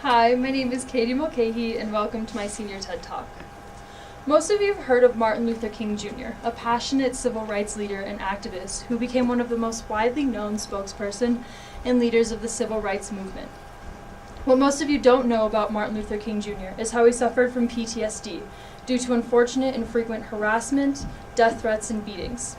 Hi, my name is Caity Mulcahy, and welcome to my senior TED Talk. Most of you have heard of Martin Luther King Jr., a passionate civil rights leader and activist who became one of the most widely known spokesperson and leaders of the civil rights movement. What most of you don't know about Martin Luther King Jr. is how he suffered from PTSD due to unfortunate and frequent harassment, death threats, and beatings.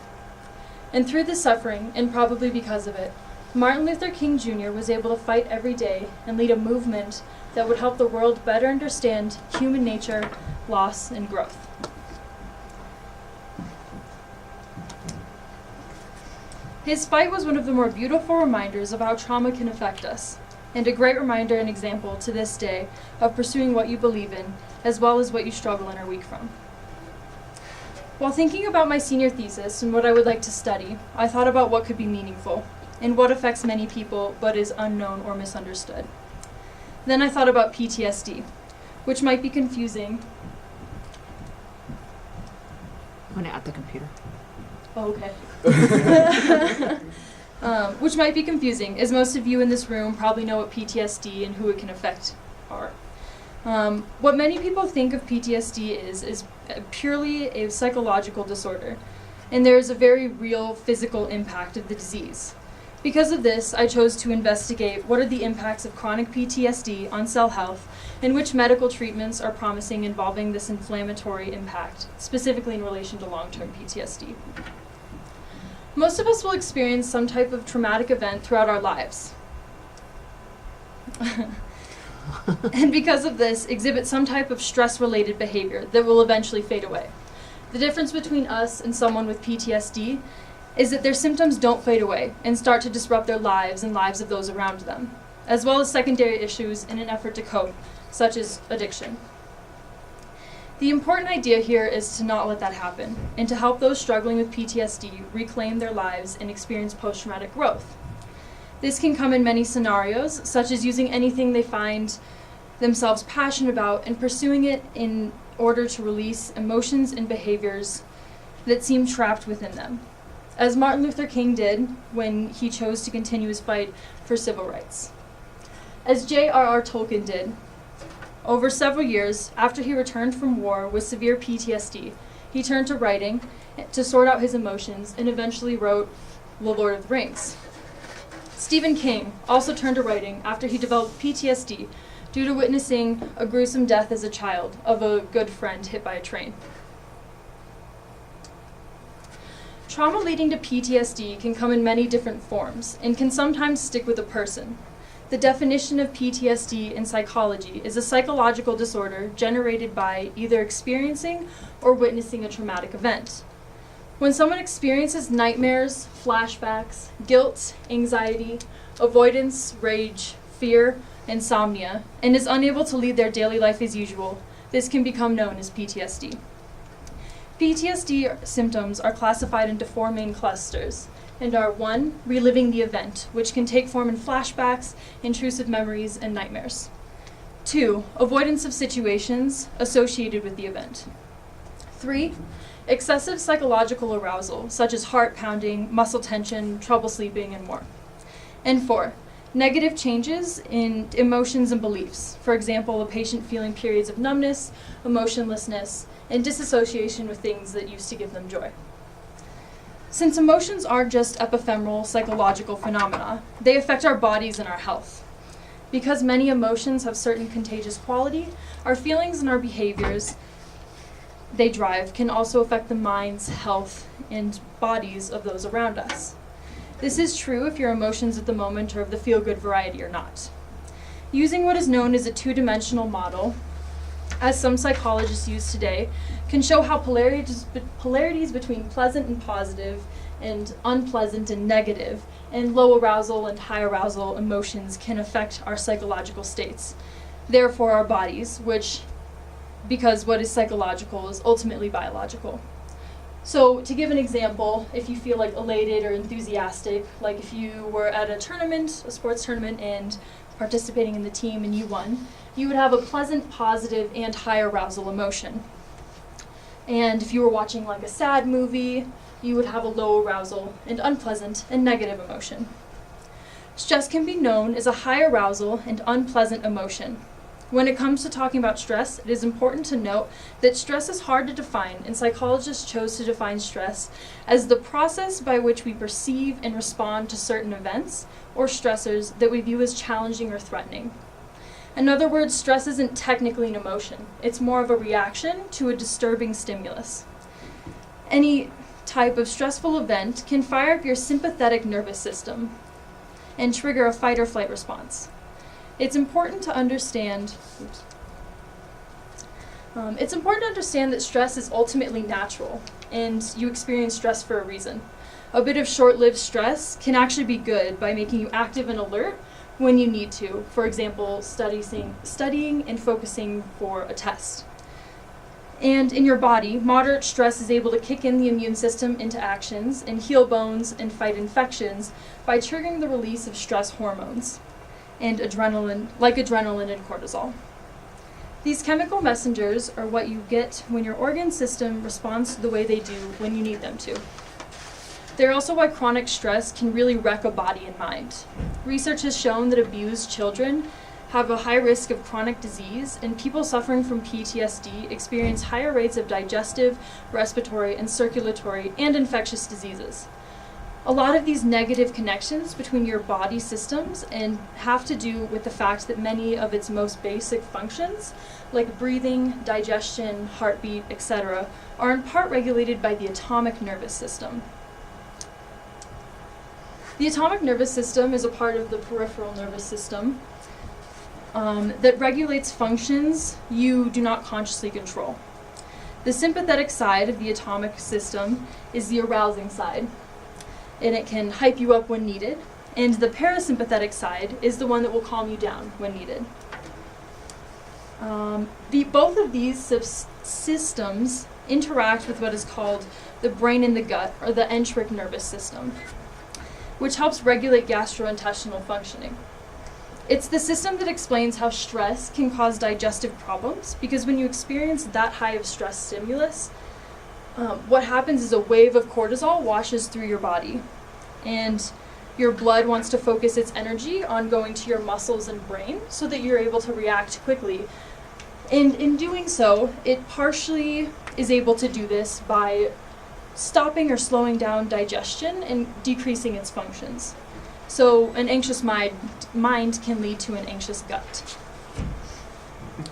And through this suffering, and probably because of it, Martin Luther King Jr. was able to fight every day and lead a movement that would help the world better understand human nature, loss, and growth. His fight was one of the more beautiful reminders of how trauma can affect us, and a great reminder and example to this day of pursuing what you believe in, as well as what you struggle and are weak from. While thinking about my senior thesis and what I would like to study, I thought about what could be meaningful, and what affects many people but is unknown or misunderstood. Then I thought about PTSD, which might be confusing. I'm gonna at the computer. Oh, okay. Which might be confusing, as most of you in this room probably know what PTSD and who it can affect are. What many people think of PTSD is purely a psychological disorder, and there is a very real physical impact of the disease. Because of this, I chose to investigate what are the impacts of chronic PTSD on cell health and which medical treatments are promising involving this inflammatory impact, specifically in relation to long-term PTSD. Most of us will experience some type of traumatic event throughout our lives. And because of this, exhibit some type of stress-related behavior that will eventually fade away. The difference between us and someone with PTSD is that their symptoms don't fade away and start to disrupt their lives and lives of those around them, as well as secondary issues in an effort to cope, such as addiction. The important idea here is to not let that happen, and to help those struggling with PTSD reclaim their lives and experience post-traumatic growth. This can come in many scenarios, such as using anything they find themselves passionate about and pursuing it in order to release emotions and behaviors that seem trapped within them, as Martin Luther King did when he chose to continue his fight for civil rights. As J.R.R. Tolkien did, over several years after he returned from war with severe PTSD, he turned to writing to sort out his emotions and eventually wrote The Lord of the Rings. Stephen King also turned to writing after he developed PTSD due to witnessing a gruesome death as a child of a good friend hit by a train. Trauma leading to PTSD can come in many different forms and can sometimes stick with a person. The definition of PTSD in psychology is a psychological disorder generated by either experiencing or witnessing a traumatic event. When someone experiences nightmares, flashbacks, guilt, anxiety, avoidance, rage, fear, insomnia, and is unable to lead their daily life as usual, this can become known as PTSD. PTSD symptoms are classified into four main clusters, and are 1. Reliving the event, which can take form in flashbacks, intrusive memories, and nightmares. 2. Avoidance of situations associated with the event. 3. Excessive psychological arousal, such as heart pounding, muscle tension, trouble sleeping, and more. And 4. Negative changes in emotions and beliefs. For example, a patient feeling periods of numbness, emotionlessness, and disassociation with things that used to give them joy. Since emotions aren't just ephemeral psychological phenomena, they affect our bodies and our health. Because many emotions have certain contagious quality, our feelings and our behaviors they drive can also affect the minds, health, and bodies of those around us. This is true if your emotions at the moment are of the feel-good variety or not. Using what is known as a two-dimensional model, as some psychologists use today, can show how polarities between pleasant and positive, and unpleasant and negative, and low arousal and high arousal emotions can affect our psychological states. Therefore, our bodies, because what is psychological is ultimately biological. So to give an example, if you feel like elated or enthusiastic, like if you were at a tournament, a sports tournament, and participating in the team and you won, you would have a pleasant, positive, and high arousal emotion. And if you were watching like a sad movie, you would have a low arousal and unpleasant and negative emotion. Stress can be known as a high arousal and unpleasant emotion, When it comes to talking about stress, it is important to note that stress is hard to define, and psychologists chose to define stress as the process by which we perceive and respond to certain events or stressors that we view as challenging or threatening. In other words, stress isn't technically an emotion. It's more of a reaction to a disturbing stimulus. Any type of stressful event can fire up your sympathetic nervous system and trigger a fight or flight response. It's important to understand that stress is ultimately natural, and you experience stress for a reason. A bit of short-lived stress can actually be good by making you active and alert when you need to. For example, studying and focusing for a test. And in your body, moderate stress is able to kick in the immune system into actions and heal bones and fight infections by triggering the release of stress hormones and adrenaline and cortisol. These chemical messengers are what you get when your organ system responds the way they do when you need them to. They're also why chronic stress can really wreck a body and mind. Research has shown that abused children have a high risk of chronic disease, and people suffering from PTSD experience higher rates of digestive, respiratory, and circulatory and infectious diseases. A lot of these negative connections between your body systems and have to do with the fact that many of its most basic functions, like breathing, digestion, heartbeat, etc., are in part regulated by the autonomic nervous system. The autonomic nervous system is a part of the peripheral nervous system that regulates functions you do not consciously control. The sympathetic side of the autonomic system is the arousing side, and it can hype you up when needed, and the parasympathetic side is the one that will calm you down when needed. Both of these systems interact with what is called the brain in the gut, or the enteric nervous system, which helps regulate gastrointestinal functioning. It's the system that explains how stress can cause digestive problems, because when you experience that high of stress stimulus, what happens is a wave of cortisol washes through your body, and your blood wants to focus its energy on going to your muscles and brain so that you're able to react quickly. And in doing so, it partially is able to do this by stopping or slowing down digestion and decreasing its functions. So an anxious mind can lead to an anxious gut.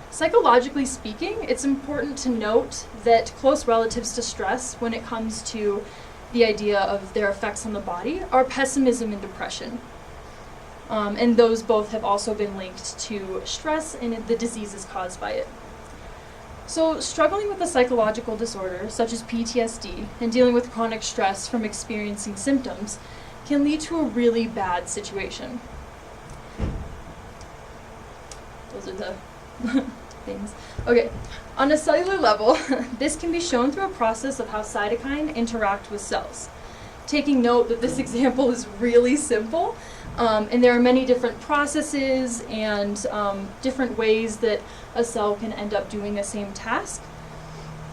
Psychologically speaking, it's important to note that close relatives to stress when it comes to the idea of their effects on the body are pessimism and depression. And those both have also been linked to stress and the diseases caused by it. So struggling with a psychological disorder, such as PTSD, and dealing with chronic stress from experiencing symptoms can lead to a really bad situation. Those are the things. Okay, on a cellular level, this can be shown through a process of how cytokine interact with cells. Taking note that this example is really simple, and there are many different processes and different ways that a cell can end up doing the same task.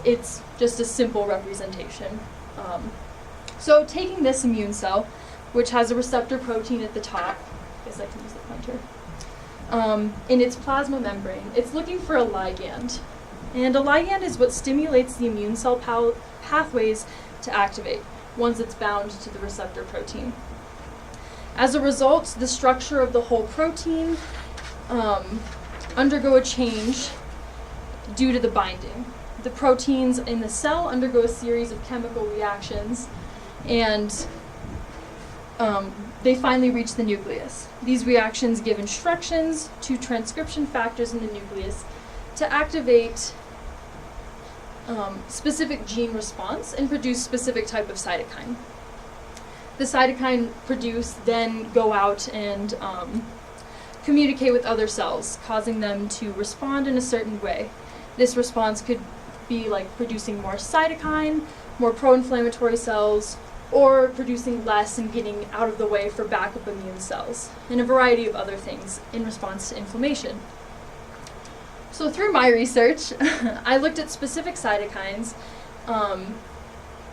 It's just a simple representation. So taking this immune cell, which has a receptor protein at the top, I guess I can use the pointer, in its plasma membrane, it's looking for a ligand. And a ligand is what stimulates the immune cell pathways to activate once it's bound to the receptor protein. As a result, the structure of the whole protein undergo a change due to the binding. The proteins in the cell undergo a series of chemical reactions, and they finally reach the nucleus. These reactions give instructions to transcription factors in the nucleus to activate specific gene response and produce specific type of cytokine. The cytokine produced then go out and communicate with other cells, causing them to respond in a certain way. This response could be like producing more cytokine, more pro-inflammatory cells, or producing less and getting out of the way for backup immune cells, and a variety of other things in response to inflammation. So through my research, I looked at specific cytokines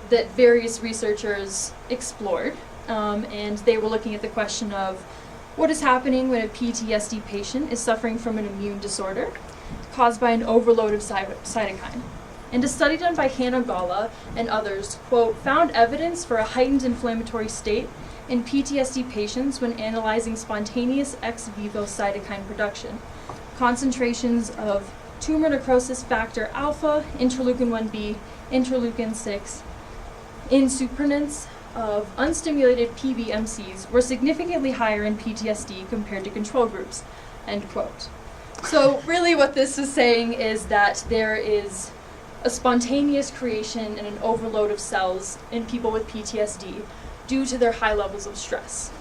that various researchers explored, and they were looking at the question of What is happening when a PTSD patient is suffering from an immune disorder caused by an overload of cytokine? And a study done by Hannah Gala and others, quote, found evidence for a heightened inflammatory state in PTSD patients when analyzing spontaneous ex vivo cytokine production. Concentrations of tumor necrosis factor alpha, interleukin 1b, interleukin 6, in supernants of unstimulated PBMCs were significantly higher in PTSD compared to control groups, end quote. So really what this is saying is that there is a spontaneous creation and an overload of cells in people with PTSD due to their high levels of stress.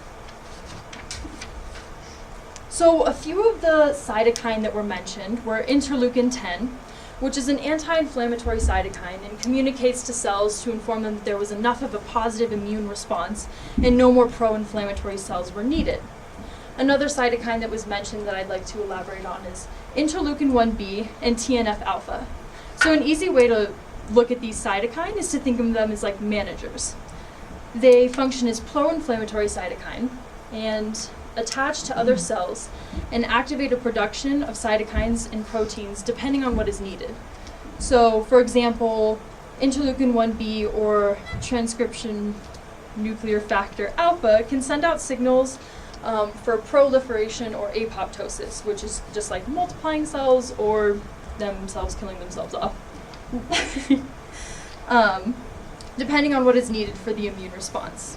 So a few of the cytokine that were mentioned were interleukin 10, which is an anti-inflammatory cytokine and communicates to cells to inform them that there was enough of a positive immune response and no more pro-inflammatory cells were needed. Another cytokine that was mentioned that I'd like to elaborate on is interleukin 1b and TNF alpha. So an easy way to look at these cytokine is to think of them as like managers. They function as pro-inflammatory cytokine and attach to other cells and activate a production of cytokines and proteins depending on what is needed. So, for example, interleukin 1b or transcription nuclear factor alpha can send out signals for proliferation or apoptosis, which is just like multiplying cells or themselves killing themselves off. Depending on what is needed for the immune response.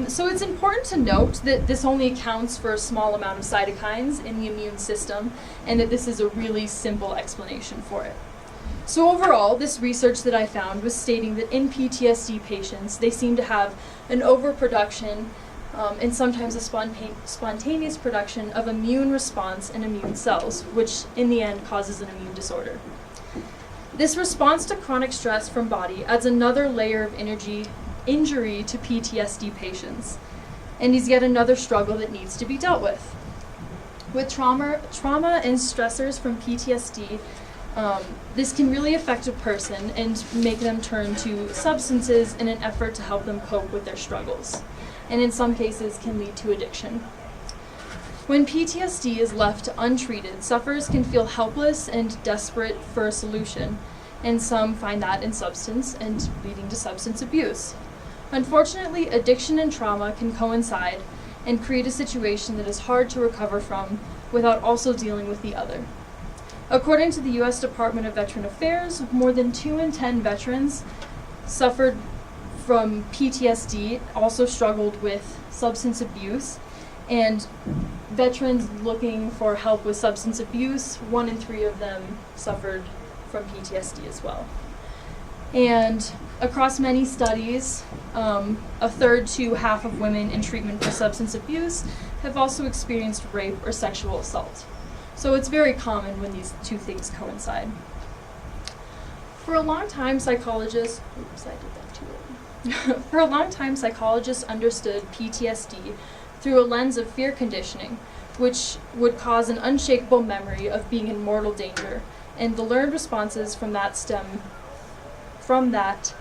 So it's important to note that this only accounts for a small amount of cytokines in the immune system and that this is a really simple explanation for it. So overall, this research that I found was stating that in PTSD patients, they seem to have an overproduction and sometimes a spontaneous production of immune response and immune cells, which in the end causes an immune disorder. This response to chronic stress from body adds another layer of injury to PTSD patients, and is yet another struggle that needs to be dealt with. With trauma and stressors from PTSD, this can really affect a person and make them turn to substances in an effort to help them cope with their struggles, and in some cases can lead to addiction. When PTSD is left untreated, sufferers can feel helpless and desperate for a solution, and some find that in substance and leading to substance abuse. Unfortunately, addiction and trauma can coincide and create a situation that is hard to recover from without also dealing with the other. According to the U.S. Department of Veteran Affairs, more than 2 in 10 veterans suffered from PTSD, also struggled with substance abuse, and veterans looking for help with substance abuse, 1 in 3 of them suffered from PTSD as well. And across many studies, a third to half of women in treatment for substance abuse have also experienced rape or sexual assault. So it's very common when these two things coincide. For a long time, psychologists understood PTSD through a lens of fear conditioning, which would cause an unshakable memory of being in mortal danger, and the learned responses from that stem from that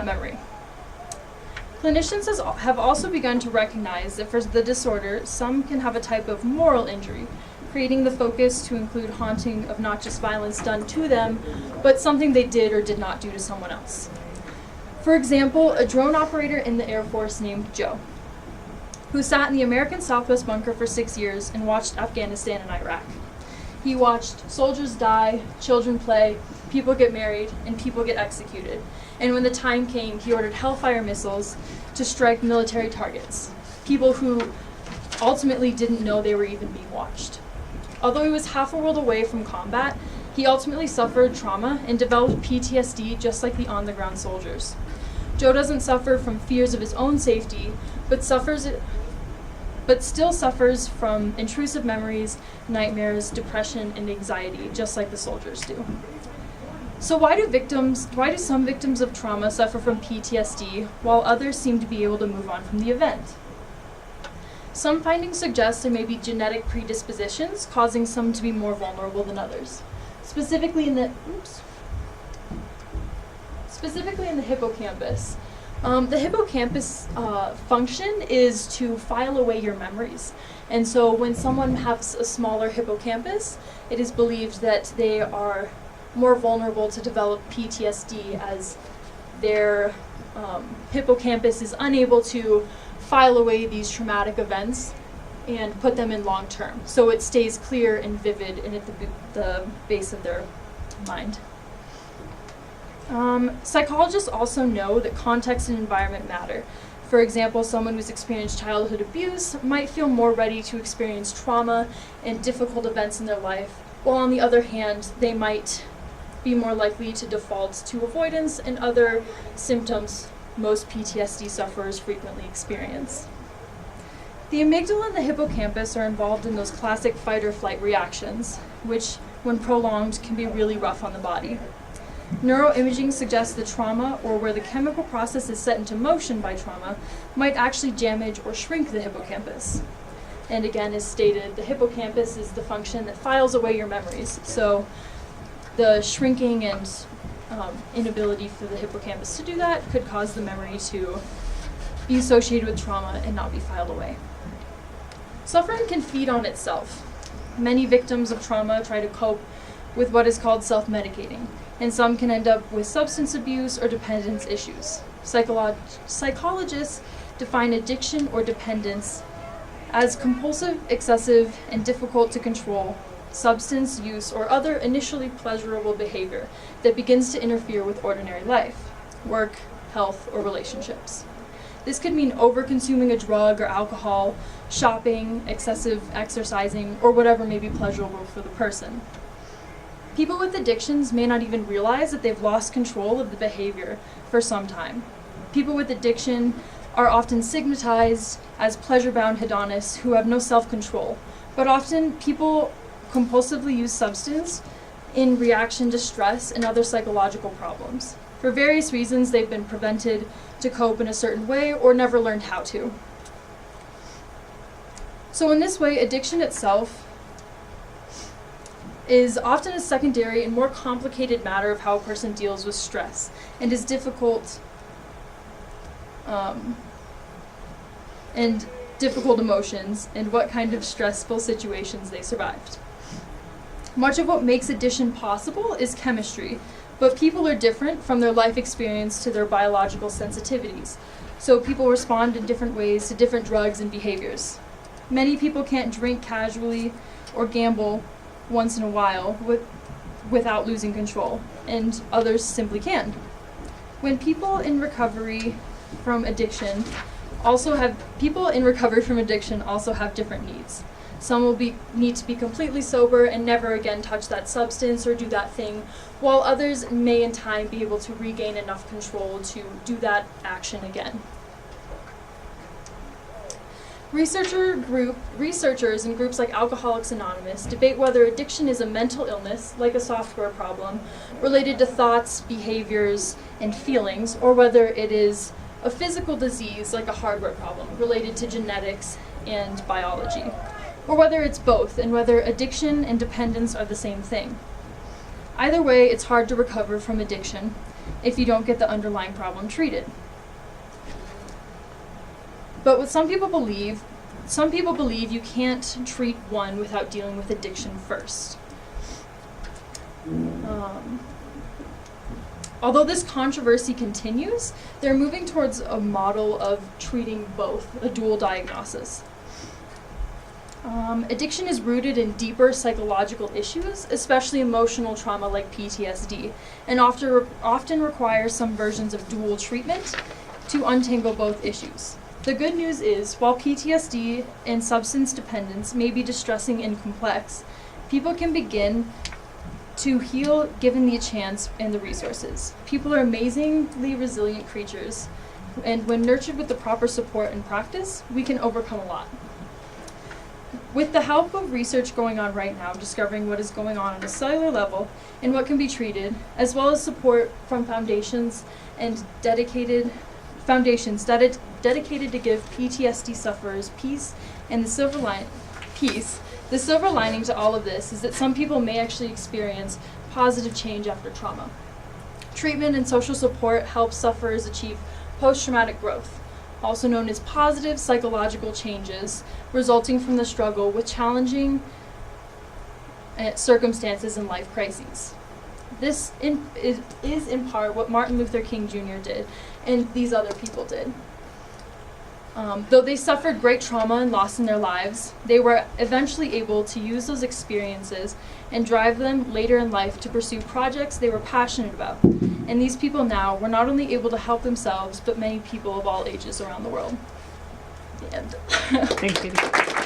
memory. Clinicians have also begun to recognize that for the disorder, some can have a type of moral injury, creating the focus to include haunting of not just violence done to them, but something they did or did not do to someone else. For example, a drone operator in the Air Force named Joe, who sat in the American Southwest bunker for 6 years and watched Afghanistan and Iraq. He watched soldiers die, children play, people get married, and people get executed. And when the time came, he ordered Hellfire missiles to strike military targets, people who ultimately didn't know they were even being watched. Although he was half a world away from combat, he ultimately suffered trauma and developed PTSD just like the on-the-ground soldiers. Joe doesn't suffer from fears of his own safety, but still suffers from intrusive memories, nightmares, depression, and anxiety, just like the soldiers do. So why do some victims of trauma suffer from PTSD, while others seem to be able to move on from the event? Some findings suggest there may be genetic predispositions causing some to be more vulnerable than others. Specifically in the hippocampus, The hippocampus function is to file away your memories. And so when someone has a smaller hippocampus, it is believed that they are more vulnerable to develop PTSD, as their hippocampus is unable to file away these traumatic events and put them in long term. So it stays clear and vivid and at the base of their mind. Psychologists also know that context and environment matter. For example, someone who's experienced childhood abuse might feel more ready to experience trauma and difficult events in their life, while on the other hand, they might be more likely to default to avoidance and other symptoms most PTSD sufferers frequently experience. The amygdala and the hippocampus are involved in those classic fight or flight reactions, which, when prolonged, can be really rough on the body. Neuroimaging suggests the trauma, or where the chemical process is set into motion by trauma, might actually damage or shrink the hippocampus. And again, as stated, the hippocampus is the function that files away your memories. So the shrinking and inability for the hippocampus to do that could cause the memory to be associated with trauma and not be filed away. Suffering can feed on itself. Many victims of trauma try to cope with what is called self-medicating, and some can end up with substance abuse or dependence issues. Psychologists define addiction or dependence as compulsive, excessive, and difficult to control substance use or other initially pleasurable behavior that begins to interfere with ordinary life, work, health, or relationships. This could mean over-consuming a drug or alcohol, shopping, excessive exercising, or whatever may be pleasurable for the person. People with addictions may not even realize that they've lost control of the behavior for some time. People with addiction are often stigmatized as pleasure-bound hedonists who have no self-control, but often people compulsively use substance in reaction to stress and other psychological problems. For various reasons, they've been prevented to cope in a certain way or never learned how to. So in this way, addiction itself is often a secondary and more complicated matter of how a person deals with stress, and is difficult emotions and what kind of stressful situations they survived. Much of what makes addiction possible is chemistry, but people are different from their life experience to their biological sensitivities, so people respond in different ways to different drugs and behaviors. Many people can't drink casually or gamble once in a while without losing control, and others simply can. When people in recovery from addiction also have different needs. Some will need to be completely sober and never again touch that substance or do that thing, while others may in time be able to regain enough control to do that action again. Researchers in groups like Alcoholics Anonymous debate whether addiction is a mental illness, like a software problem, related to thoughts, behaviors, and feelings, or whether it is a physical disease, like a hardware problem, related to genetics and biology, or whether it's both, and whether addiction and dependence are the same thing. Either way, it's hard to recover from addiction if you don't get the underlying problem treated. But what some people believe you can't treat one without dealing with addiction first. Although this controversy continues, they're moving towards a model of treating both, a dual diagnosis. Addiction is rooted in deeper psychological issues, especially emotional trauma like PTSD, and often requires some versions of dual treatment to untangle both issues. The good news is, while PTSD and substance dependence may be distressing and complex, people can begin to heal given the chance and the resources. People are amazingly resilient creatures, and when nurtured with the proper support and practice, we can overcome a lot. With the help of research going on right now, discovering what is going on a cellular level and what can be treated, as well as support from foundations dedicated to give PTSD sufferers peace, and the silver lining to all of this is that some people may actually experience positive change after trauma. Treatment and social support help sufferers achieve post-traumatic growth, also known as positive psychological changes resulting from the struggle with challenging circumstances and life crises. This is in part what Martin Luther King Jr. did, and these other people did. Though they suffered great trauma and loss in their lives, they were eventually able to use those experiences and drive them later in life to pursue projects they were passionate about. And these people now were not only able to help themselves, but many people of all ages around the world. The end. Thanks, Caity.